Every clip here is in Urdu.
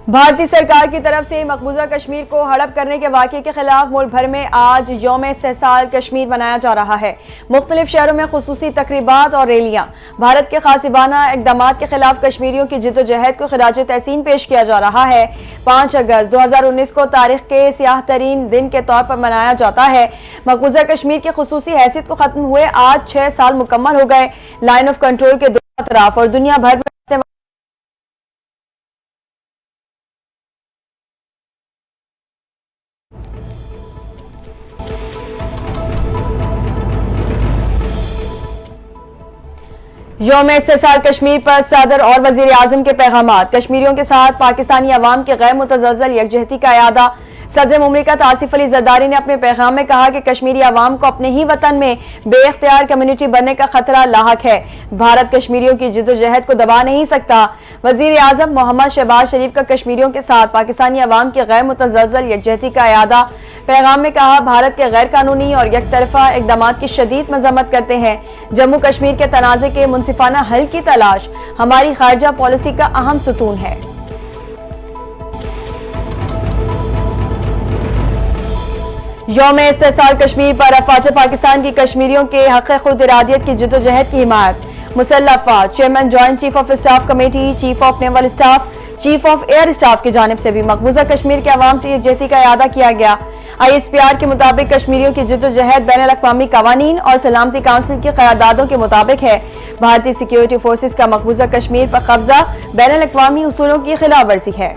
بھارتی سرکار کی طرف سے مقبوضہ کشمیر کو ہڑپ کرنے کے واقعے کے خلاف ملک بھر میں آج یوم استحصال کشمیر منایا جا رہا ہے۔ مختلف شہروں میں خصوصی تقریبات اور ریلیاں۔ بھارت کے غاصبانہ اقدامات کے خلاف کشمیریوں کی جدوجہد کو خراج تحسین پیش کیا جا رہا ہے۔ 5 اگست 2019 کو تاریخ کے سیاہ ترین دن کے طور پر منایا جاتا ہے۔ مقبوضہ کشمیر کی خصوصی حیثیت کو ختم ہوئے آج 6 سال مکمل ہو گئے۔ لائن آف کنٹرول کے دونوں اطراف اور دنیا بھر میں یوم استحصال کشمیر پر صدر اور وزیر اعظم کے پیغامات۔ کشمیریوں کے ساتھ پاکستانی عوام کی غیر متزلزل یکجہتی کا اعادہ۔ صدر مملکت آصف علی زرداری نے اپنے پیغام میں کہا کہ کشمیری عوام کو اپنے ہی وطن میں بے اختیار کمیونٹی بننے کا خطرہ لاحق ہے۔ بھارت کشمیریوں کی جدوجہد کو دبا نہیں سکتا۔ وزیر اعظم محمد شہباز شریف کا کشمیریوں کے ساتھ پاکستانی عوام کی غیر متزلزل یکجہتی کا اعادہ۔ پیغام میں کہا، بھارت کے غیر قانونی اور یک طرفہ اقدامات کی شدید مذمت کرتے ہیں۔ جموں کشمیر کے تنازع کے منصفانہ حل کی تلاش ہماری خارجہ پالیسی کا اہم ستون ہے۔ یوم استحصال کشمیر پر افواج پاکستان کی کشمیریوں کے حق خود ارادیت کی جدوجہد کی حمایت۔ مسلح افواج، chairman joint chief of staff committee, chief of naval staff, chief of air staff کی جانب سے بھی مقبوضہ کشمیر کے عوام سے یکجہتی کا اعادہ کیا گیا۔ ISPR کے مطابق کشمیریوں کی جدوجہد بین الاقوامی قوانین اور سلامتی کونسل کی قراردادوں کے مطابق ہے۔ بھارتی سیکیورٹی فورسز کا مقبوضہ کشمیر پر قبضہ بین الاقوامی اصولوں کی خلاف ورزی ہے۔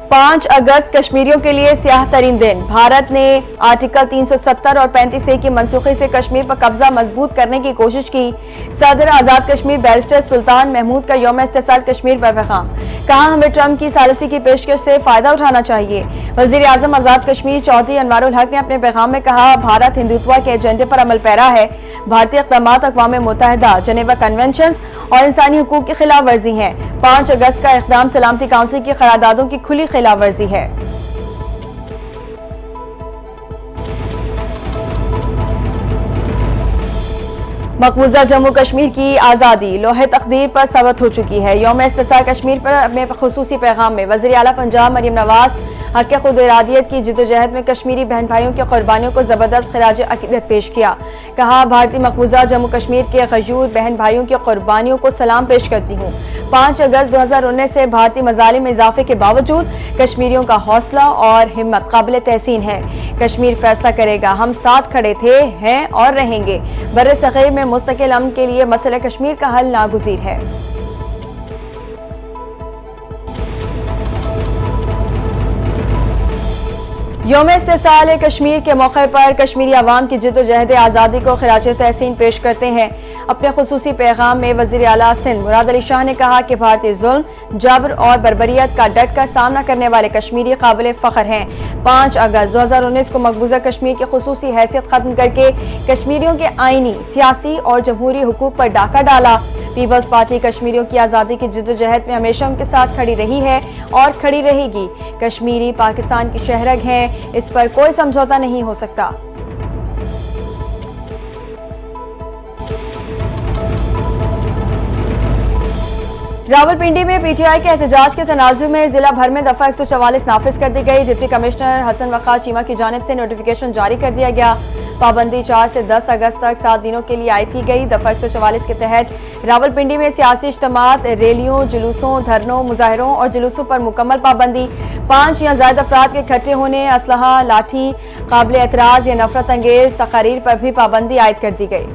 پانچ اگست کشمیریوں کے لیے سیاہ ترین دن۔ بھارت نے آرٹیکل 370 اور 35A کی منسوخی سے کشمیر پر قبضہ مضبوط کرنے کی کوشش کی۔ صدر آزاد کشمیر بیرسٹر سلطان محمود کا یوم استحصال کشمیر پر پیغام۔ کہا، ہمیں ٹرمپ کی ثالثی کی پیشکش سے فائدہ اٹھانا چاہیے۔ وزیر اعظم آزاد کشمیر چودھری انوار الحق نے اپنے پیغام میں کہا، بھارت ہندوتوا کے ایجنڈے پر عمل پیرا ہے۔ بھارتی اقدامات اقوام متحدہ، جنیوا کنونشنز اور انسانی حقوق کی خلاف ورزی ہیں۔ 5 اگست کا اقدام سلامتی کونسل کی قراردادوں کی کھلی خلاف ورزی ہے۔ مقبوضہ جموں کشمیر کی آزادی لوح تقدیر پر ثبت ہو چکی ہے۔ یوم استحصال کشمیر پر اپنے خصوصی پیغام میں وزیر اعلیٰ پنجاب مریم نواز حق خود ارادیت کی جدوجہد میں کشمیری بہن بھائیوں کی قربانیوں کو زبردست خراج عقیدت پیش کیا۔ کہا، بھارتی مقبوضہ جموں کشمیر کے غیور بہن بھائیوں کی قربانیوں کو سلام پیش کرتی ہوں۔ 5 اگست 2019 سے بھارتی مظالم میں اضافے کے باوجود کشمیریوں کا حوصلہ اور ہمت قابل تحسین ہے۔ کشمیر فیصلہ کرے گا، ہم ساتھ کھڑے تھے، ہیں اور رہیں گے۔ برصغیر میں مستقل امن کے لیے مسئلہ کشمیر کا حل ناگزیر ہے۔ یوم استحصال کشمیر کے موقع پر کشمیری عوام کی جدوجہد آزادی کو خراج تحسین پیش کرتے ہیں۔ اپنے خصوصی پیغام میں وزیر اعلیٰ سندھ مراد علی شاہ نے کہا کہ بھارتی ظلم، جبر اور بربریت کا ڈٹ کر سامنا کرنے والے کشمیری قابل فخر ہیں۔ 5 اگست 2019 کو مقبوضہ کشمیر کی خصوصی حیثیت ختم کر کے کشمیریوں کے آئینی، سیاسی اور جمہوری حقوق پر ڈاکہ ڈالا۔ پیپلز پارٹی کشمیریوں کی آزادی کی جدوجہد میں ہمیشہ ان کے ساتھ کھڑی رہی ہے اور کھڑی رہے گی۔ کشمیری پاکستان کی شہرگ ہیں، اس پر کوئی سمجھوتہ نہیں ہو سکتا۔ راولپنڈی میں پی ٹی آئی کے احتجاج کے تناظر میں ضلع بھر میں دفعہ 144 نافذ کر دی گئی۔ ڈپٹی کمشنر حسن وقار چیمہ کی جانب سے نوٹیفیکیشن جاری کر دیا گیا۔ پابندی 4 سے 10 اگست تک 7 دنوں کے لیے عائد کی گئی۔ دفعہ 144 کے تحت راولپنڈی میں سیاسی اجتماعات، ریلیوں، جلوسوں، دھرنوں، مظاہروں اور جلوسوں پر مکمل پابندی۔ 5 یا زائد افراد کے اکٹھے ہونے، اسلحہ، لاٹھی، قابل اعتراض یا نفرت انگیز تقاریر پر بھی پابندی عائد کر دی گئی۔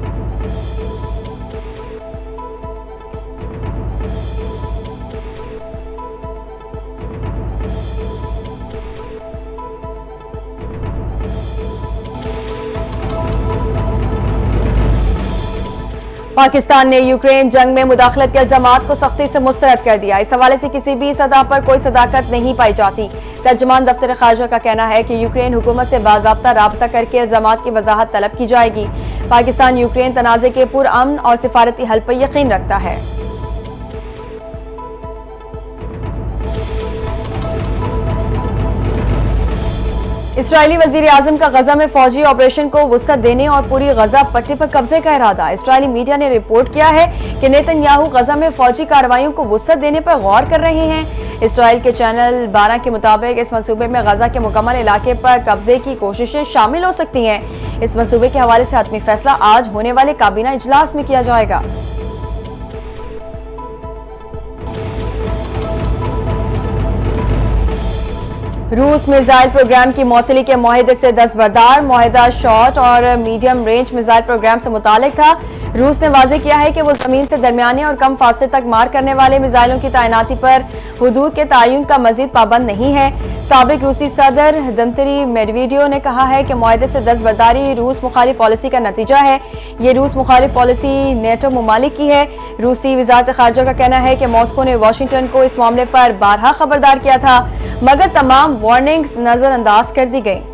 پاکستان نے یوکرین جنگ میں مداخلت کے الزامات کو سختی سے مسترد کر دیا۔ اس حوالے سے کسی بھی سطح پر کوئی صداقت نہیں پائی جاتی۔ ترجمان دفتر خارجہ کا کہنا ہے کہ یوکرین حکومت سے باضابطہ رابطہ کر کے الزامات کی وضاحت طلب کی جائے گی۔ پاکستان یوکرین تنازع کے پرامن اور سفارتی حل پر یقین رکھتا ہے۔ اسرائیلی وزیر اعظم کا غزہ میں فوجی آپریشن کو وسعت دینے اور پوری غزہ پٹی پر قبضے کا ارادہ۔ اسرائیلی میڈیا نے رپورٹ کیا ہے کہ نیتن یاہو غزہ میں فوجی کارروائیوں کو وسعت دینے پر غور کر رہے ہیں۔ اسرائیل کے چینل 12 کے مطابق اس منصوبے میں غزہ کے مکمل علاقے پر قبضے کی کوششیں شامل ہو سکتی ہیں۔ اس منصوبے کے حوالے سے حتمی فیصلہ آج ہونے والے کابینہ اجلاس میں کیا جائے گا۔ روس میزائل پروگرام کی معطلی کے معاہدے سے دستبردار۔ معاہدہ شارٹ اور میڈیم رینج میزائل پروگرام سے متعلق تھا۔ روس نے واضح کیا ہے کہ وہ زمین سے درمیانے اور کم فاصلے تک مار کرنے والے میزائلوں کی تعیناتی پر حدود کے تعین کا مزید پابند نہیں ہے۔ سابق روسی صدر دمتری میڈویڈیو نے کہا ہے کہ معاہدے سے دستبرداری روس مخالف پالیسی کا نتیجہ ہے۔ یہ روس مخالف پالیسی نیٹو ممالک کی ہے۔ روسی وزارت خارجہ کا کہنا ہے کہ ماسکو نے واشنگٹن کو اس معاملے پر بارہا خبردار کیا تھا، مگر تمام وارننگز نظر انداز کر دی گئیں۔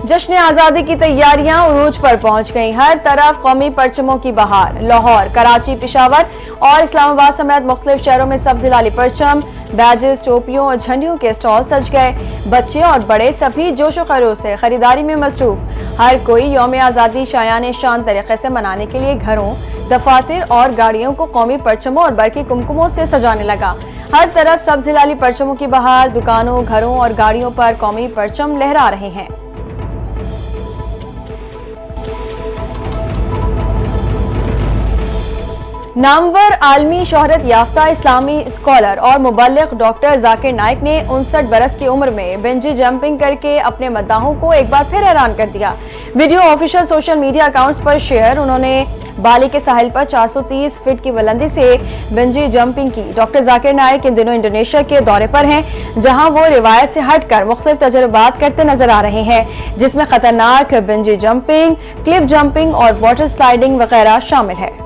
جشن آزادی کی تیاریاں عروج پر پہنچ گئیں۔ ہر طرف قومی پرچموں کی بہار۔ لاہور، کراچی، پشاور اور اسلام آباد سمیت مختلف شہروں میں سبز ہلالی پرچم، بیجز، ٹوپیوں اور جھنڈیوں کے اسٹال سج گئے۔ بچے اور بڑے سبھی جوش و خروش سے خریداری میں مصروف۔ ہر کوئی یوم آزادی شایان شان طریقے سے منانے کے لیے گھروں، دفاتر اور گاڑیوں کو قومی پرچموں اور برقی کمکموں سے سجانے لگا۔ ہر طرف سبز ہلالی پرچموں کی بہار، دکانوں، گھروں اور گاڑیوں پر قومی پرچم لہرا رہے ہیں۔ نامور عالمی شہرت یافتہ اسلامی اسکالر اور مبلغ ڈاکٹر ذاکر نائک نے 59 برس کی عمر میں بنجی جمپنگ کر کے اپنے مداحوں کو ایک بار پھر حیران کر دیا۔ Video official social media accounts پر شیئر انہوں نے بالی کے ساحل پر 430 فٹ کی بلندی سے بنجی جمپنگ کی۔ ڈاکٹر ذاکر نائک ان دنوں انڈونیشیا کے دورے پر ہیں، جہاں وہ روایت سے ہٹ کر مختلف تجربات کرتے نظر آ رہے ہیں، جس میں خطرناک بنجی جمپنگ، کلف جمپنگ اور واٹر سلائیڈنگ وغیرہ شامل ہے۔